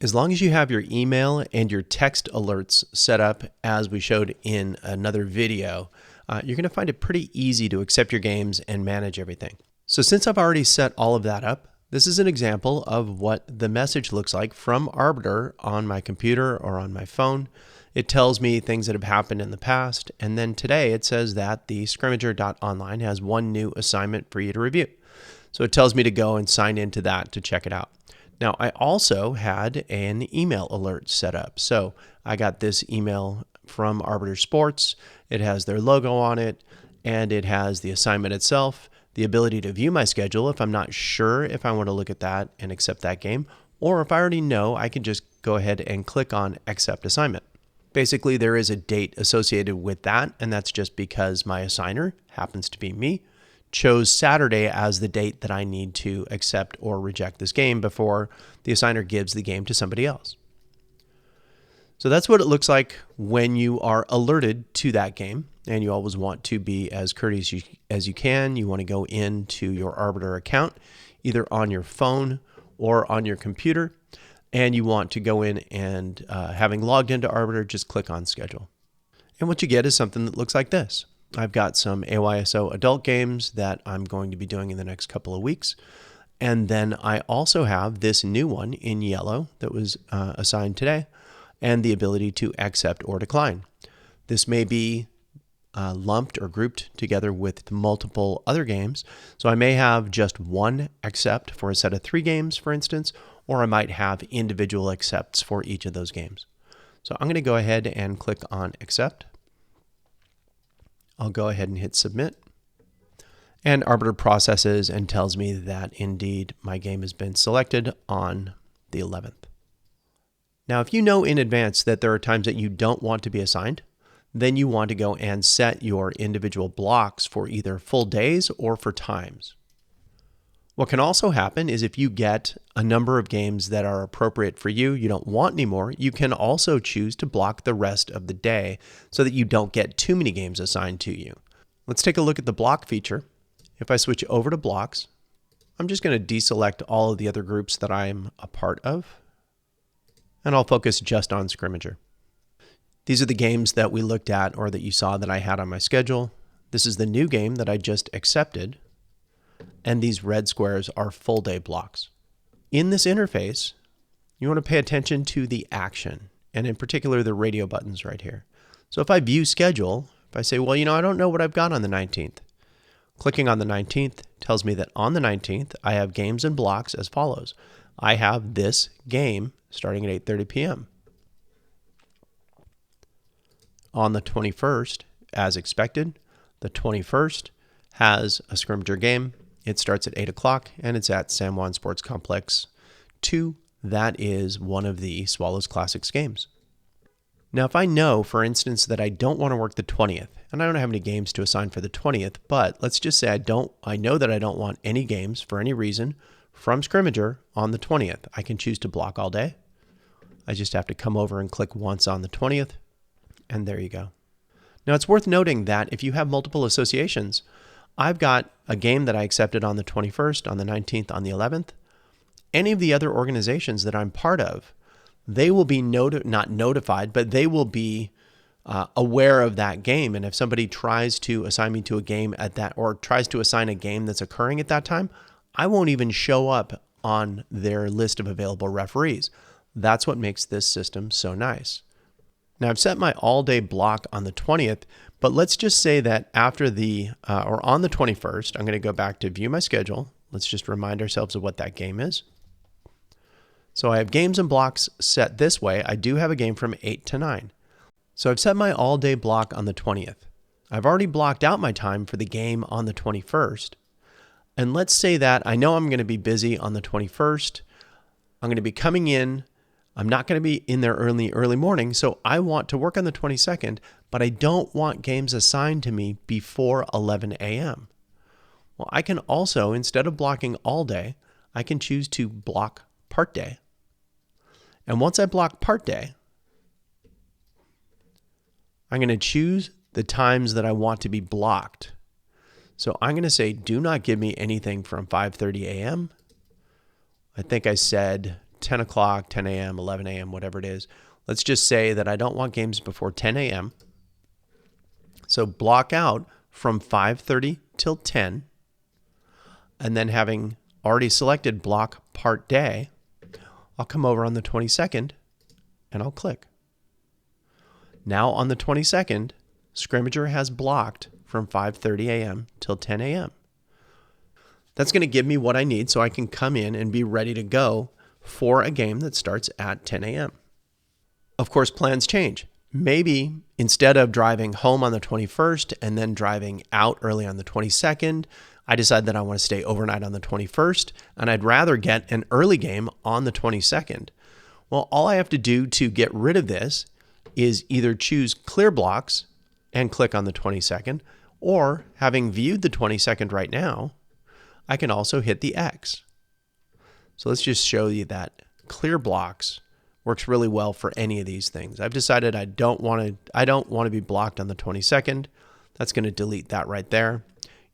As long as you have your email and your text alerts set up as we showed in another video, you're going to find it pretty easy to accept your games and manage everything. So since I've already set all of that up, this is an example of what the message looks like from Arbiter on my computer or on my phone. It tells me things that have happened in the past, and then today it says that the scrimmager.online has one new assignment for you to review. So it tells me to go and sign into that to check it out. Now, I also had an email alert set up. So I got this email from Arbiter Sports. It has their logo on it, and it has the assignment itself, the ability to view my schedule if I'm not sure if I want to look at that and accept that game, or if I already know, I can just go ahead and click on Accept Assignment. Basically, there is a date associated with that, and that's just because my assigner happens to be me, chose Saturday as the date that I need to accept or reject this game before the assigner gives the game to somebody else. So that's what it looks like when you are alerted to that game, and you always want to be as courteous as you can. You want to go into your Arbiter account, either on your phone or on your computer, and you want to go in and having logged into Arbiter, just click on Schedule. And what you get is something that looks like this. I've got some AYSO adult games that I'm going to be doing in the next couple of weeks. And then I also have this new one in yellow that was assigned today, and the ability to accept or decline. This may be lumped or grouped together with multiple other games. So I may have just one accept for a set of 3 games, for instance, or I might have individual accepts for each of those games. So I'm going to go ahead and click on Accept. I'll go ahead and hit Submit. And Arbiter processes and tells me that indeed my game has been selected on the 11th. Now, if you know in advance that there are times that you don't want to be assigned, then you want to go and set your individual blocks for either full days or for times. What can also happen is if you get a number of games that are appropriate for you, you don't want anymore, you can also choose to block the rest of the day so that you don't get too many games assigned to you. Let's take a look at the block feature. If I switch over to blocks, I'm just going to deselect all of the other groups that I'm a part of, and I'll focus just on Scrimmager. These are the games that we looked at or that you saw that I had on my schedule. This is the new game that I just accepted. And these red squares are full day blocks. In this interface, you want to pay attention to the action, and in particular the radio buttons right here. So if I view schedule, if I say, well, I don't know what I've got on the 19th. Clicking on the 19th tells me that on the 19th, I have games and blocks as follows. I have this game starting at 8:30 p.m. On the 21st, as expected, the 21st has a Scrimmager game. It starts at 8 o'clock, and it's at San Juan Sports Complex 2. That is one of the Swallows Classics games. Now, if I know, for instance, that I don't want to work the 20th, and I don't have any games to assign for the 20th, but let's just say I know that I don't want any games for any reason from Scrimmager on the 20th. I can choose to block all day. I just have to come over and click once on the 20th, and there you go. Now, it's worth noting that if you have multiple associations, I've got a game that I accepted on the 21st, on the 19th, on the 11th. Any of the other organizations that I'm part of, they will be not notified, but they will be aware of that game. And if somebody tries to assign me to a game at that, or tries to assign a game that's occurring at that time, I won't even show up on their list of available referees. That's what makes this system so nice. Now, I've set my all-day block on the 20th, but let's just say that after or on the 21st, I'm going to go back to view my schedule. Let's just remind ourselves of what that game is. So I have games and blocks set this way. I do have a game from 8 to 9. So I've set my all-day block on the 20th. I've already blocked out my time for the game on the 21st. And let's say that I know I'm going to be busy on the 21st. I'm going to be coming in. I'm not going to be in there early morning, so I want to work on the 22nd, but I don't want games assigned to me before 11 a.m. Well, I can also, instead of blocking all day, I can choose to block part day. And once I block part day, I'm going to choose the times that I want to be blocked. So I'm going to say, do not give me anything from 5:30 a.m. I think I said 10 o'clock, 10 a.m., 11 a.m., whatever it is. Let's just say that I don't want games before 10 a.m. So block out from 5:30 till 10. And then having already selected block part day, I'll come over on the 22nd and I'll click. Now on the 22nd, Scrimmager has blocked from 5:30 a.m. till 10 a.m. That's going to give me what I need so I can come in and be ready to go for a game that starts at 10 a.m. Of course, plans change. Maybe instead of driving home on the 21st and then driving out early on the 22nd, I decide that I want to stay overnight on the 21st, and I'd rather get an early game on the 22nd. Well, all I have to do to get rid of this is either choose clear blocks and click on the 22nd, or having viewed the 22nd right now, I can also hit the X. So let's just show you that clear blocks works really well for any of these things. I've decided I don't want to be blocked on the 22nd. That's going to delete that right there.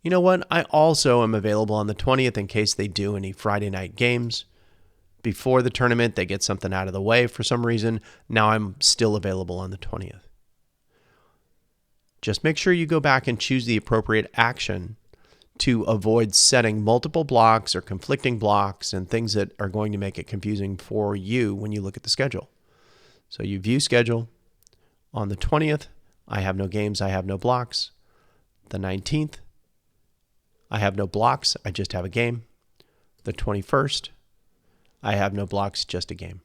You know what? I also am available on the 20th in case they do any Friday night games. Before the tournament, they get something out of the way for some reason. Now I'm still available on the 20th. Just make sure you go back and choose the appropriate action to avoid setting multiple blocks or conflicting blocks and things that are going to make it confusing for you when you look at the schedule. So you view schedule. On the 20th, I have no games, I have no blocks. The 19th, I have no blocks, I just have a game. The 21st, I have no blocks, just a game.